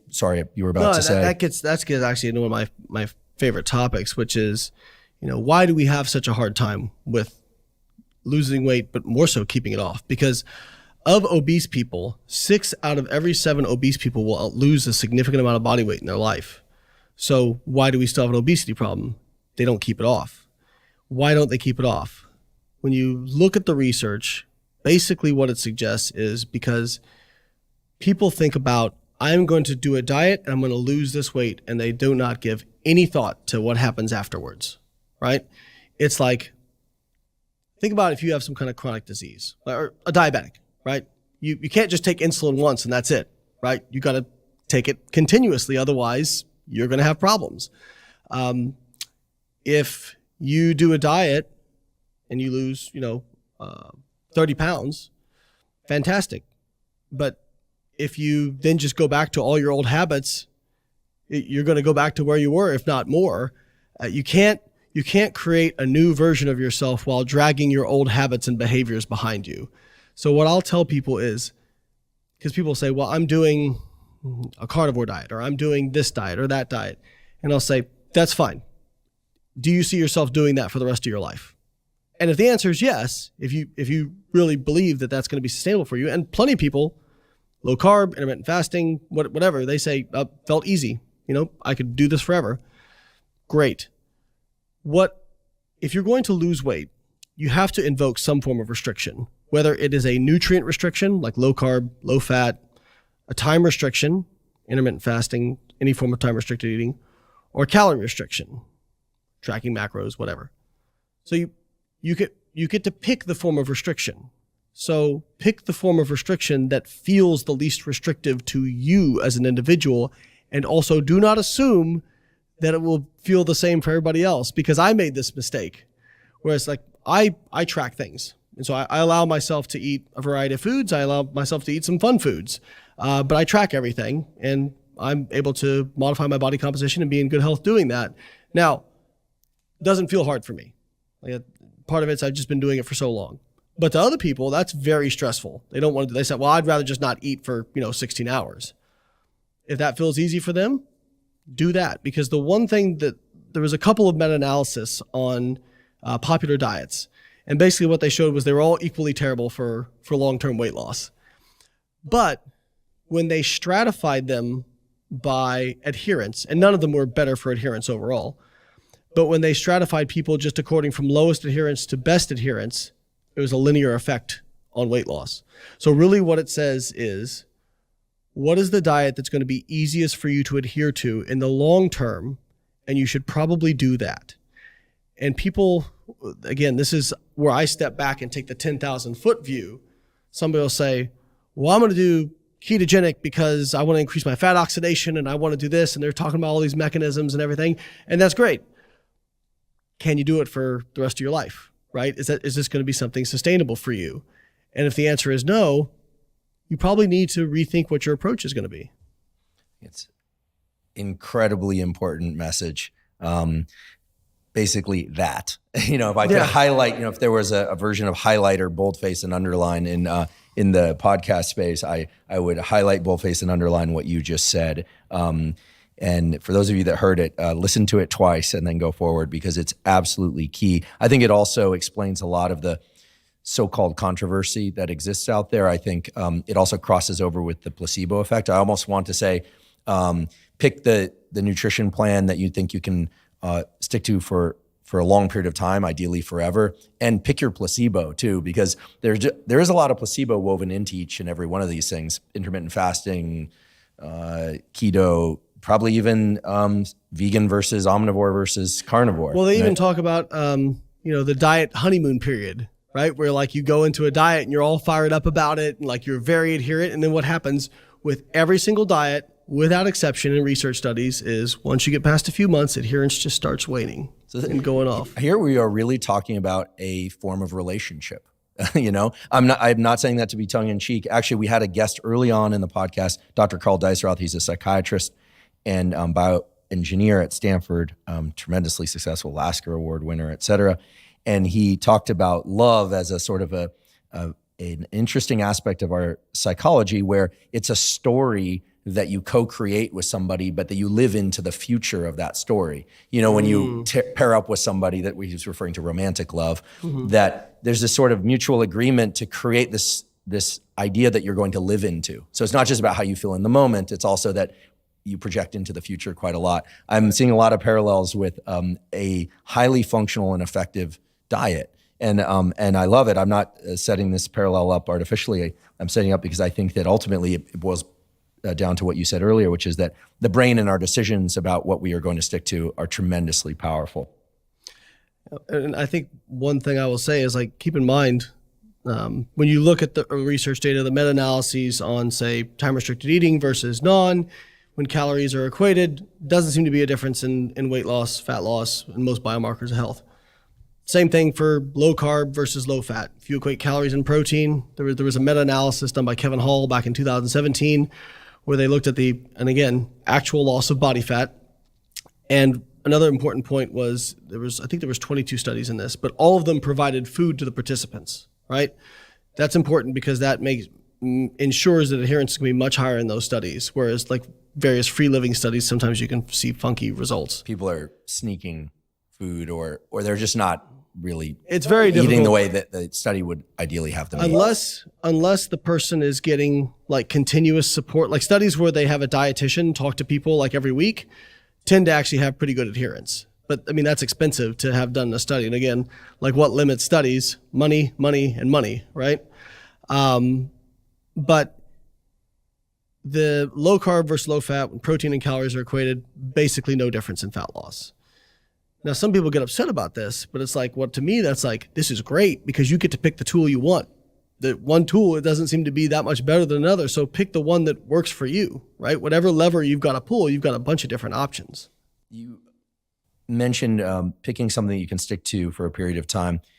Sorry, you were about to say. That gets actually into one of my favorite topics, which is, why do we have such a hard time with losing weight, but more so keeping it off? Because of obese people, 6 out of every 7 obese people will lose a significant amount of body weight in their life. So why do we still have an obesity problem? They don't keep it off. Why don't they keep it off? When you look at the research, basically what it suggests is because people think about, I'm going to do a diet and I'm going to lose this weight, and they do not give any thought to what happens afterwards, right? It's like, think about if you have some kind of chronic disease or a diabetic, right? You can't just take insulin once and that's it, right? You got to take it continuously. Otherwise, you're going to have problems. If you do a diet and you lose, 30 pounds, fantastic. But if you then just go back to all your old habits, you're going to go back to where you were, if not more. You can't create a new version of yourself while dragging your old habits and behaviors behind you. So what I'll tell people is, because people say, well, I'm doing a carnivore diet, or I'm doing this diet or that diet. And I'll say, that's fine. Do you see yourself doing that for the rest of your life? And if the answer is yes, if you really believe that that's going to be sustainable for you, and plenty of people, low carb, intermittent fasting, whatever, they say, felt easy. I could do this forever. Great. If you're going to lose weight, you have to invoke some form of restriction, whether it is a nutrient restriction, like low carb, low fat, a time restriction, intermittent fasting, any form of time restricted eating, or calorie restriction, tracking macros, whatever. So you get to pick the form of restriction. So pick the form of restriction that feels the least restrictive to you as an individual, and also do not assume that it will feel the same for everybody else, because I made this mistake. Whereas like I track things. And so I allow myself to eat a variety of foods. I allow myself to eat some fun foods, but I track everything, and I'm able to modify my body composition and be in good health doing that. Now, it doesn't feel hard for me. Part of it's I've just been doing it for so long. But to other people, that's very stressful. They don't want to. They say, well, I'd rather just not eat for 16 hours. If that feels easy for them, do that. Because the one thing that there was a couple of meta-analysis on popular diets. And basically what they showed was they were all equally terrible for long-term weight loss. But when they stratified them by adherence, and none of them were better for adherence overall, but when they stratified people just according from lowest adherence to best adherence, it was a linear effect on weight loss. So really what it says is, what is the diet that's going to be easiest for you to adhere to in the long term? And you should probably do that. And people, again, this is where I step back and take the 10,000 foot view. Somebody will say, well, I'm going to do ketogenic because I want to increase my fat oxidation and I want to do this. And they're talking about all these mechanisms and everything. And that's great. Can you do it for the rest of your life, right? Is this going to be something sustainable for you? And if the answer is no, you probably need to rethink what your approach is going to be. It's incredibly important message. Basically that, if I could highlight, if there was a version of highlighter, boldface, and underline in the podcast space, I would highlight, boldface, and underline what you just said. And for those of you that heard it, listen to it twice and then go forward, because it's absolutely key. I think it also explains a lot of the so-called controversy that exists out there. I think it also crosses over with the placebo effect. I almost want to say, pick the nutrition plan that you think you can stick to for a long period of time, ideally forever, and pick your placebo too, because there is a lot of placebo woven into each and every one of these things: intermittent fasting, keto, probably even vegan versus omnivore versus carnivore. Well, they even talk about the diet honeymoon period, right? Where like you go into a diet and you're all fired up about it, and like you're very adherent, and then what happens with every single diet, without exception in research studies, is once you get past a few months, adherence just starts waning and going off. Here we are really talking about a form of relationship. I'm not saying that to be tongue in cheek. Actually, we had a guest early on in the podcast, Dr. Carl Deisroth. He's a psychiatrist and bioengineer at Stanford, tremendously successful Lasker Award winner, et cetera. And he talked about love as a sort of an interesting aspect of our psychology, where it's a story that you co-create with somebody, but that you live into the future of that story. You know, when you pair up with somebody, that we was referring to romantic love, that there's this sort of mutual agreement to create this idea that you're going to live into. So it's not just about how you feel in the moment, it's also that you project into the future quite a lot. I'm seeing a lot of parallels with a highly functional and effective diet. And I love it. I'm not setting this parallel up artificially. I'm setting up because I think that ultimately it boils down to what you said earlier, which is that the brain and our decisions about what we are going to stick to are tremendously powerful. And I think one thing I will say is, like, keep in mind, when you look at the research data, the meta-analyses on, say, time-restricted eating versus non, when calories are equated, doesn't seem to be a difference in weight loss, fat loss, and most biomarkers of health. Same thing for low carb versus low fat. If you equate calories and protein, there was a meta-analysis done by Kevin Hall back in 2017 where they looked at actual loss of body fat. And another important point was I think there was 22 studies in this, but all of them provided food to the participants, right? That's important because that ensures that adherence is going to be much higher in those studies, whereas like various free living studies, sometimes you can see funky results. People are sneaking food or they're just not really it's very eating difficult. the way that the study would ideally have them eat. Unless the person is getting like continuous support, like studies where they have a dietitian talk to people like every week tend to actually have pretty good adherence. But I mean, that's expensive to have done a study. And again, like what limits studies? Money, and money, right? But the low carb versus low fat, when protein and calories are equated, basically no difference in fat loss. Now, some people get upset about this, but it's like, well, to me, that's like, this is great because you get to pick the tool you want. The one tool, it doesn't seem to be that much better than another. So pick the one that works for you, right? Whatever lever you've got to pull, you've got a bunch of different options. You mentioned picking something that you can stick to for a period of time.